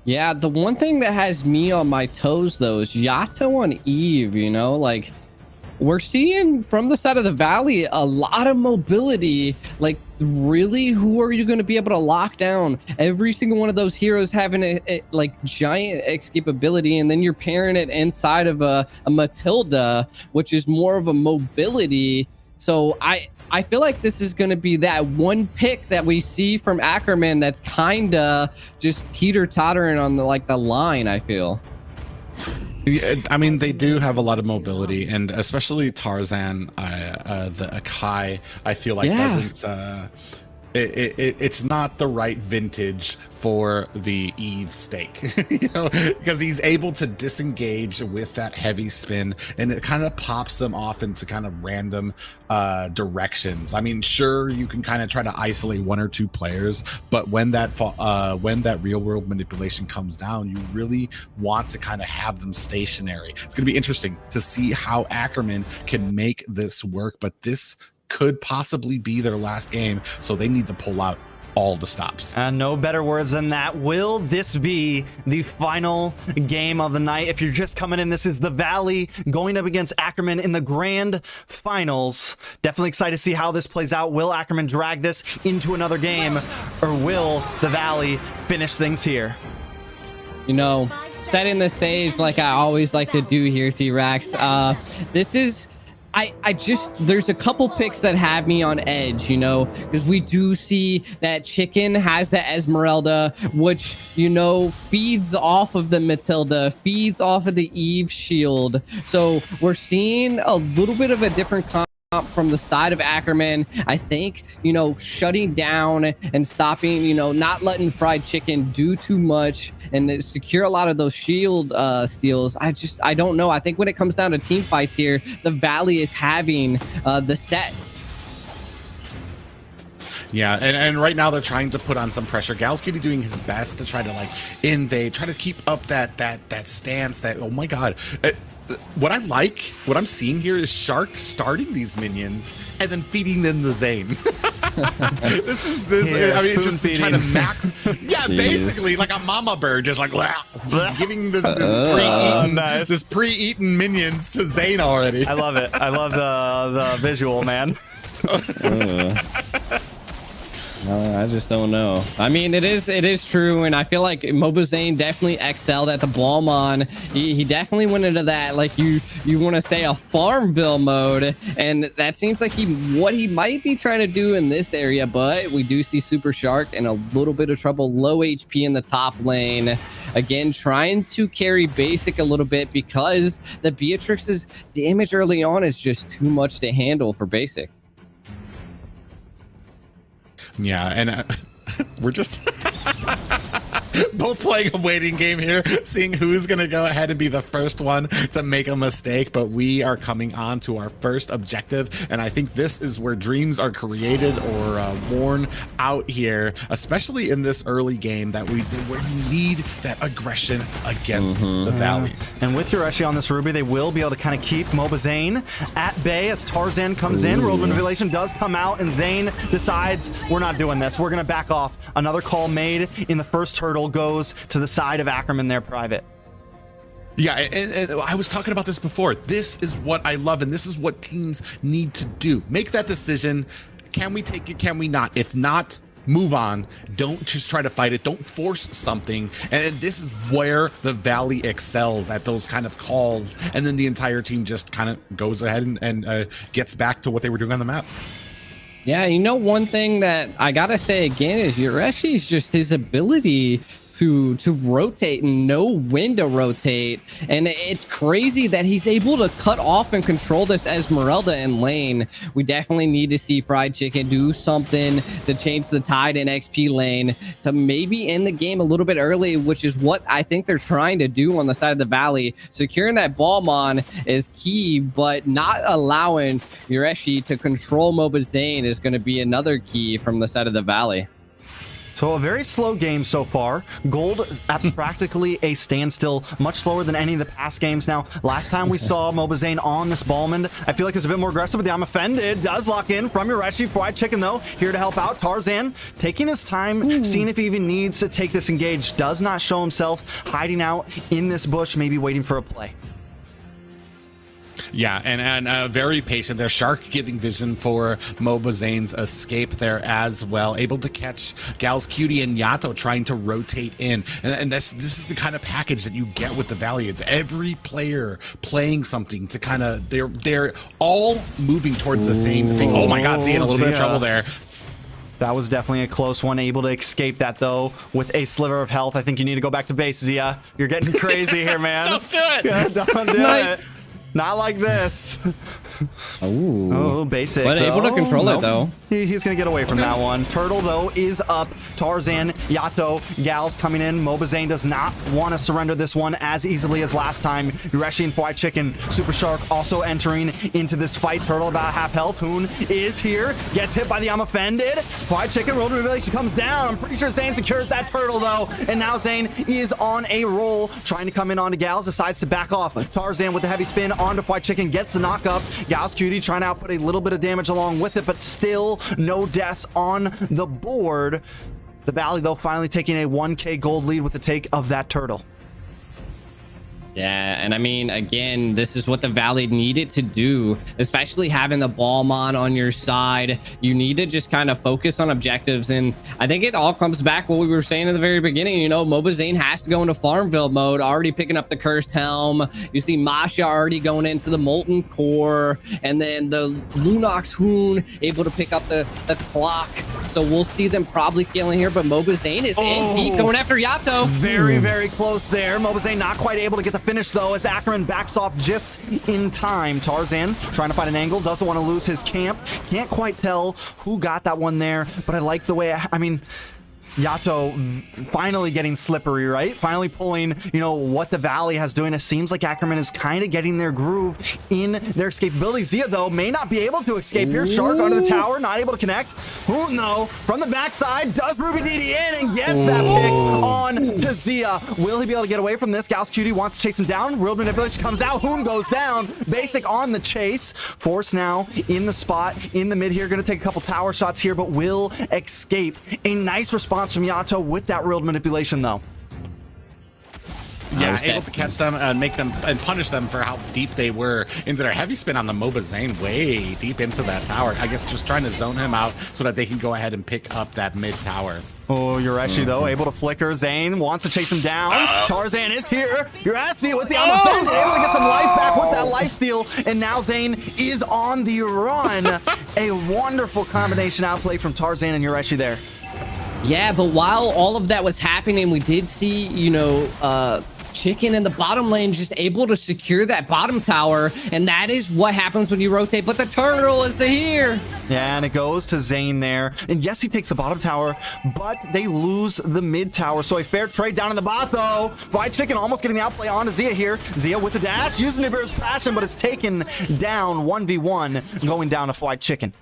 Yeah, the one thing that has me on my toes though is Yato on Eve, you know, like we're seeing from the side of the valley a lot of mobility. Like really, who are you going to be able to lock down? Every single one of those heroes having a like giant escapability, and then you're pairing it inside of a Matilda, which is more of a mobility. So I feel like this is going to be that one pick that we see from Ackerman that's kind of just teeter-tottering on the line, I feel. Yeah, I mean, they do have a lot of mobility, and especially Tarzan, the Akai, I feel like doesn't. It's not the right vintage for the Eve stake, you know, because he's able to disengage with that heavy spin, and it kind of pops them off into kind of random directions. I mean, sure, you can kind of try to isolate one or two players, but when that real world manipulation comes down, you really want to kind of have them stationary. It's going to be interesting to see how Ackerman can make this work, but this could possibly be their last game, so they need to pull out all the stops. No better words than that. Will this be the final game of the night? If you're just coming in, this is the Valley going up against Ackerman in the grand finals. Definitely excited to see how this plays out. Will Ackerman drag this into another game, or will the Valley finish things here? You know, setting the stage like I always like to do here, T-Rax. This is... I just, there's a couple picks that have me on edge, you know, because we do see that Chicken has the Esmeralda, which, you know, feeds off of the Matilda, feeds off of the Eve shield. So we're seeing a little bit of a different comp from the side of Ackerman. I think, you know, shutting down and stopping, you know, not letting Fried Chicken do too much and secure a lot of those shield steals. I don't know. I think when it comes down to team fights here, the Valley is having the set. Yeah, and right now they're trying to put on some pressure. Galskitty doing his best to try to try to keep up that stance. That, oh my god. What I'm seeing here is Shark starting these minions and then feeding them the Zane. this I mean, just to try to max. Yeah, basically like a mama bird, just like just giving this pre-eaten minions to Zane already. I love it. I love the visual, man. I just don't know. I mean, it is true, and I feel like mobazane definitely excelled at the Blomon. He definitely went into that, like you want to say, a Farmville mode, and that seems like what he might be trying to do in this area. But we do see Super Shark in a little bit of trouble, low HP in the top lane. Again, trying to carry Basic a little bit because the Beatrix's damage early on is just too much to handle for Basic. Yeah, and we're just both playing a waiting game here, seeing who's going to go ahead and be the first one to make a mistake. But we are coming on to our first objective, and I think this is where dreams are created or born out here, especially in this early game where you need that aggression against the Valley. And with Yureshi on this Ruby, they will be able to kind of keep mobazane at bay as Tarzan comes in. World Manipulation does come out, and Zane decides, we're not doing this. We're going to back off. Another call made in the first hurdle goes to the side of Ackerman there, private. Yeah, and I was talking about this before. This is what I love, and this is what teams need to do. Make that decision. Can we take it? Can we not? If not, move on. Don't just try to fight it. Don't force something. And this is where the Valley excels, at those kind of calls. And then the entire team just kind of goes ahead and gets back to what they were doing on the map. Yeah, you know, one thing that I gotta say again is Yureshi's just his ability to rotate and know when to rotate, and it's crazy that he's able to cut off and control this Esmeralda in lane. We definitely need to see Fried Chicken do something to change the tide in XP lane to maybe end the game a little bit early, which is what I think they're trying to do on the side of the Valley. Securing that Balmon is key, but not allowing Yureshi to control mobazane is going to be another key from the side of the Valley. So a very slow game so far. Gold at practically a standstill, much slower than any of the past games. Now, last time we saw mobazane on this Ballman, I feel like it's a bit more aggressive, but the I'm offended does lock in from Yoreshi. Fried Chicken, though, here to help out. Tarzan taking his time, seeing if he even needs to take this engage. Does not show himself, hiding out in this bush, maybe waiting for a play. Yeah, and very patient there. Shark giving vision for mobazane's escape there as well. Able to catch Gal's Cutie and Yato trying to rotate in. And this is the kind of package that you get with the Valley. Every player playing something to kind of, they're all moving towards the same thing. Oh my God, Zia in a little bit of trouble there. That was definitely a close one. Able to escape that, though, with a sliver of health. I think you need to go back to base, Zia. You're getting crazy here, man. Don't do it. Yeah, don't do it. Not like this. Ooh. Oh, basic. But able to control it, though. He's going to get away from that one. Turtle, though, is up. Tarzan, Yato, Gals coming in. mobazane does not want to surrender this one as easily as last time. Yoreshi and Fried Chicken. Super Shark also entering into this fight. Turtle about half health. Hoon is here. Gets hit by the I'm offended. Fried Chicken, roll to revelation comes down. I'm pretty sure Zane secures that Turtle, though. And now Zane is on a roll. Trying to come in onto Gals. Decides to back off. Tarzan with the heavy spin onto Fried Chicken. Gets the knock up. Gal's Cutie trying to output a little bit of damage along with it, but still no deaths on the board. The Valley, though, finally taking a 1K gold lead with the take of that Turtle. Yeah, and I mean, again, this is what the Valley needed to do, especially having the Ballman on your side. You need to just kind of focus on objectives, and I think it all comes back what we were saying in the very beginning. You know, mobazane has to go into Farmville mode, already picking up the Cursed Helm. You see Masha already going into the Molten Core, and then the Lunox Hoon able to pick up the clock. So we'll see them probably scaling here, but mobazane is in deep, going after Yato. Very, very close there. mobazane not quite able to get the finish, though, as Ackerman backs off just in time. Tarzan trying to find an angle, doesn't want to lose his camp. Can't quite tell who got that one there, but I like the way, I mean, Yato finally getting slippery, right? Finally pulling, you know, what the Valley has doing. It seems like Ackerman is kind of getting their groove in their escapability. Zia, though, may not be able to escape here. Shark under the tower, not able to connect. Hoon, though, from the backside, does Ruby DD in and gets that pick on to Zia. Will he be able to get away from this? Gal's Cutie wants to chase him down. Real manipulation comes out. Hoon goes down. Basic on the chase. Force now in the spot, in the mid here. Going to take a couple tower shots here, but will escape. A nice response from Yato with that real manipulation, though. Yeah, able to catch them and make them and punish them for how deep they were into their heavy spin on the mobazane, way deep into that tower. I guess just trying to zone him out so that they can go ahead and pick up that mid tower. Oh, Yoreshi, though, able to flicker. Zane wants to chase him down. Tarzan is here. Yoreshi with the on the fend, able to get some life back with that life steal. And now Zane is on the run. A wonderful combination outplay from Tarzan and Yoreshi there. Yeah, but while all of that was happening, we did see, you know, Chicken in the bottom lane just able to secure that bottom tower, and that is what happens when you rotate. But the Turtle is here. Yeah, and it goes to Zane there. And yes, he takes the bottom tower, but they lose the mid tower. So a fair trade down in the bot, though. Fried Chicken almost getting the outplay onto Zia here. Zia with the dash, using Nibiru's passion, but it's taken down 1v1, going down to Fried Chicken.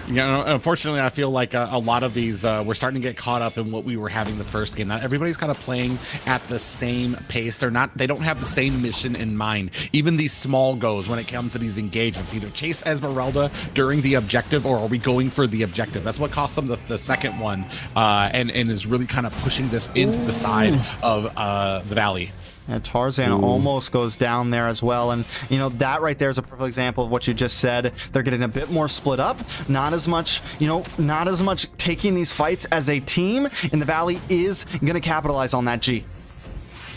You know, unfortunately, I feel like a lot of these, we're starting to get caught up in what we were having the first game. Not everybody's kind of playing at the same pace. They don't have the same mission in mind. Even these small goals when it comes to these engagements, either chase Esmeralda during the objective, or are we going for the objective? That's what cost them the second one, and is really kind of pushing this into the side of the Valley. And Tarzan almost goes down there as well. And, you know, that right there is a perfect example of what you just said. They're getting a bit more split up. Not as much, you know, not as much taking these fights as a team. And the Valley is going to capitalize on that G.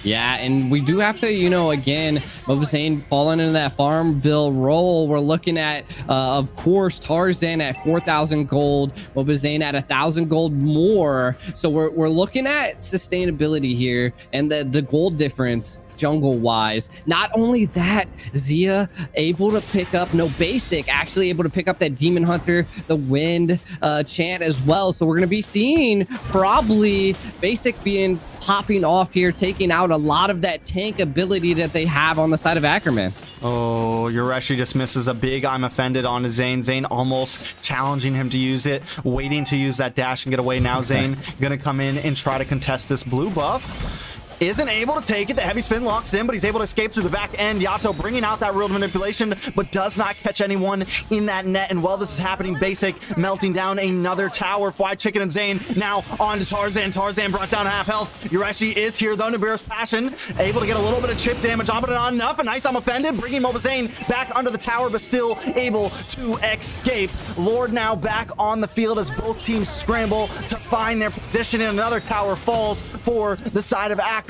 Yeah, and we do have to, you know, again, mobazane falling into that Farmville role. We're looking at, of course, Tarzan at 4,000 gold, mobazane at 1,000 gold more. So we're looking at sustainability here and the gold difference jungle wise. Not only that, Zia able to pick up basic, actually able to pick up that Demon Hunter, the Wind chant as well. So we're going to be seeing probably basic being popping off here, taking out a lot of that tank ability that they have on the side of Ackerman. Oh, Yureshi just misses a big I'm offended on Zane. Zane almost challenging him to use it, waiting to use that dash and get away. Now Zane gonna come in and try to contest this blue buff. Isn't able to take it. The heavy spin locks in, but he's able to escape through the back end. Yato bringing out that real manipulation, but does not catch anyone in that net. And while this is happening, Basic melting down another tower. Fried Chicken and Zane now on to Tarzan. Tarzan brought down half health. Yureshi is here though. Nibiru's Passion able to get a little bit of chip damage on, but not enough. A nice I'm offended, bringing mobazane back under the tower, but still able to escape. Lord now back on the field as both teams scramble to find their position, and another tower falls for the side of Ackerman.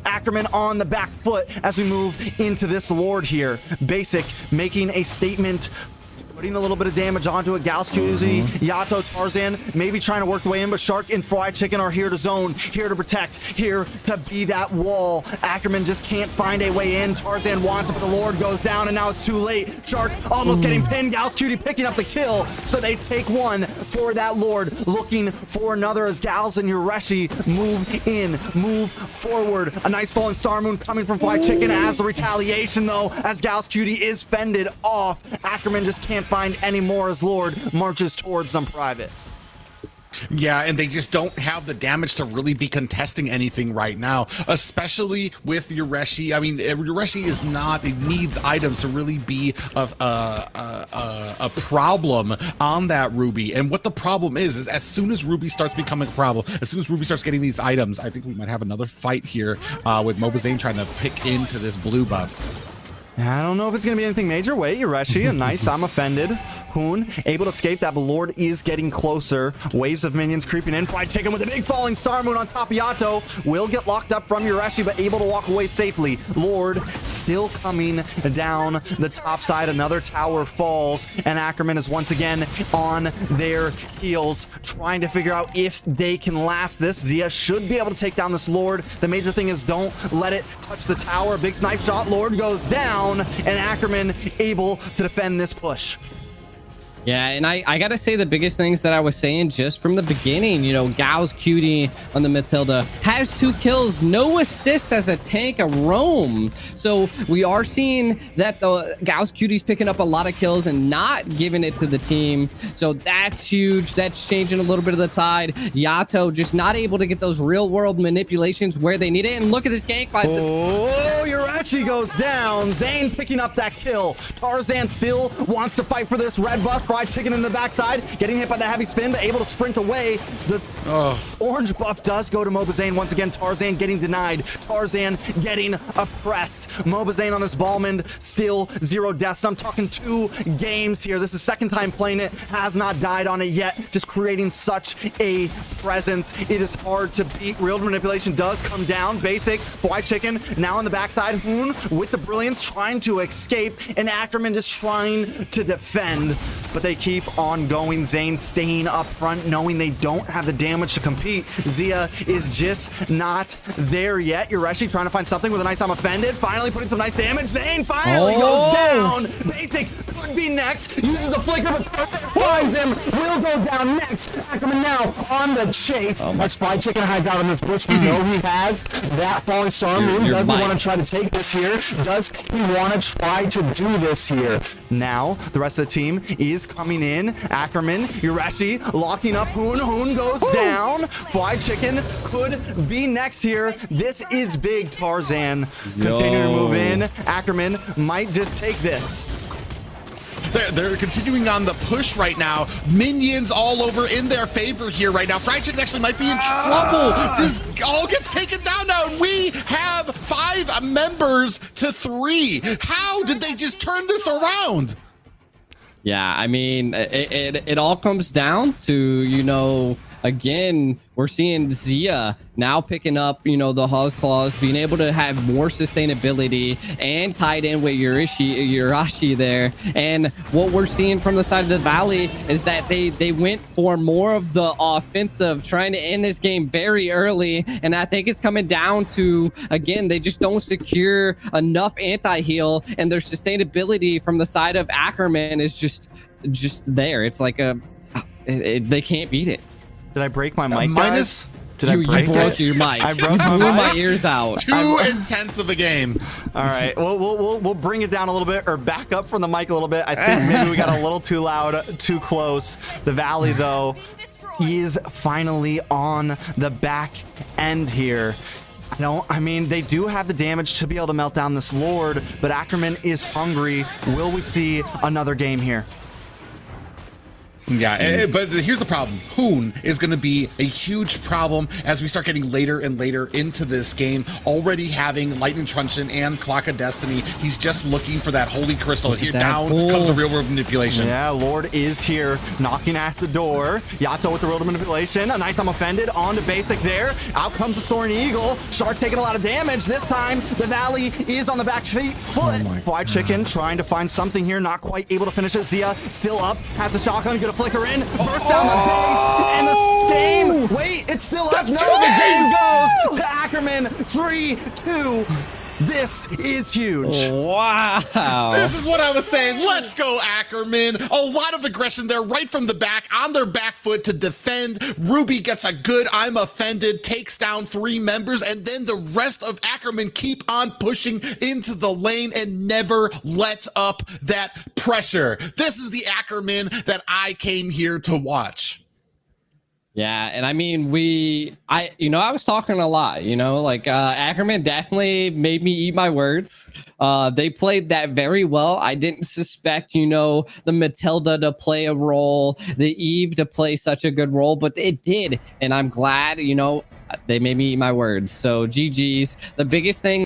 Ackerman on the back foot as we move into this Lord here. Basic making a statement, putting a little bit of damage onto it. Gals QZ, Yato, Tarzan maybe trying to work the way in, but Shark and Fried Chicken are here to zone, here to protect, here to be that wall. Ackerman just can't find a way in. Tarzan wants it, but the Lord goes down, and now it's too late. Shark almost getting pinned. Gals Cutie picking up the kill, so they take one for that Lord, looking for another as Gals and Yureshi move in, move forward. A nice falling Star Moon coming from Fried Chicken as the retaliation, though, as Gals Cutie is fended off. Ackerman just can't find any more as Lord marches towards them private. Yeah, and they just don't have the damage to really be contesting anything right now, especially with Yureshi. I mean, Yureshi is not, it needs items to really be a problem on that Ruby. And what the problem is as soon as Ruby starts becoming a problem, as soon as Ruby starts getting these items, I think we might have another fight here with mobazane trying to pick into this blue buff. I don't know if it's going to be anything major. Wait, Yureshi, a nice I'm offended. Hoon able to escape that, but Lord is getting closer. Waves of minions creeping in. Fried Chicken with a big falling Star Moon on top of Yato. Will get locked up from Yureshi, but able to walk away safely. Lord still coming down the top side. Another tower falls, and Ackerman is once again on their heels, trying to figure out if they can last this. Zia should be able to take down this Lord. The major thing is don't let it touch the tower. Big snipe shot. Lord goes down, and Ackerman able to defend this push. Yeah, and I gotta say the biggest things that I was saying just from the beginning, you know, Gau's Cutie on the Matilda has 2 kills, no assists as a tank, a roam. So we are seeing that the Gau's Cutie's picking up a lot of kills and not giving it to the team. So that's huge. That's changing a little bit of the tide. Yato just not able to get those real world manipulations where they need it. And look at this gank fight. Oh, Yureshi goes down. Zane picking up that kill. Tarzan still wants to fight for this red buff. Fried Chicken in the backside, getting hit by the heavy spin, but able to sprint away. The orange buff does go to mobazane once again. Tarzan getting denied. Tarzan getting oppressed. Mobazane on this Ballman, still 0 deaths. I'm talking 2 games here. This is second time playing it. Has not died on it yet. Just creating such a presence. It is hard to beat. Real manipulation does come down. Basic. Fried Chicken now on the backside. Hoon with the brilliance trying to escape, and Ackerman just trying to defend. But they keep on going. Zane staying up front, knowing they don't have the damage to compete. Zia is just not there yet. Yureshi trying to find something with a nice I'm offended. Finally putting some nice damage. Zane finally goes down. Basic could be next. Uses the flicker, but finds him. Will go down next. Ackerman now on the chase. As Fried Chicken hides out in this bush, we know he has that falling Star Moon. Does he want to try to take this here? Does he want to try to do this here? Now, the rest of the team is coming in. Ackerman, Yureshi locking up Hoon. Hoon goes down. Fried Chicken could be next here. This is big. Tarzan continuing to move in. Ackerman might just take this. They're continuing on the push right now. Minions all over in their favor here right now. Fried Chicken actually might be in trouble. Just all gets taken down now. And we have 5 members to 3. How did they just turn this around? Yeah, I mean, it all comes down to, you know, again, we're seeing Zia now picking up, you know, the Hawes Claws, being able to have more sustainability and tied in with Yureshi there. And what we're seeing from the side of the Valley is that they went for more of the offensive, trying to end this game very early. And I think it's coming down to, again, they just don't secure enough anti-heal, and their sustainability from the side of Ackerman is just there. It's like they can't beat it. Did I break my mic, guys? Did I break broke it? your mic. I broke my blew mic? my ears out. Too intense of a game. All right, we'll bring it down a little bit, or back up from the mic a little bit. I think maybe we got a little too loud, too close. The Valley, though, is finally on the back end here. I mean, they do have the damage to be able to melt down this Lord, but Ackerman is hungry. Will we see another game here? Yeah, but here's the problem. Hoon is going to be a huge problem as we start getting later and later into this game. Already having Lightning Truncheon and Clock of Destiny. He's just looking for that Holy Crystal. Here down comes the real world manipulation. Yeah, Lord is here, knocking at the door. Yato with the real manipulation. A nice I'm offended onto basic there. Out comes the Soaring Eagle. Shark taking a lot of damage. This time, the Valley is on the back foot. Fried Chicken trying to find something here. Not quite able to finish it. Zia still up. Has the shotgun. Gonna flicker in, burst down the base, and the game. Wait, it's still up. No, the game goes to Ackerman. 3-2. This is huge. Wow. This is what I was saying. Let's go, Ackerman. A lot of aggression there, right from the back, on their back foot to defend. Ruby gets a good I'm offended, takes down 3 members, and then the rest of Ackerman keep on pushing into the lane and never let up that pressure. This is the Ackerman that I came here to watch. Yeah, and I mean, I was talking a lot, like Ackerman definitely made me eat my words. They played that very well. I didn't suspect, the Matilda to play a role, the Eve to play such a good role, but it did. And I'm glad, they made me eat my words. So GG's. The biggest thing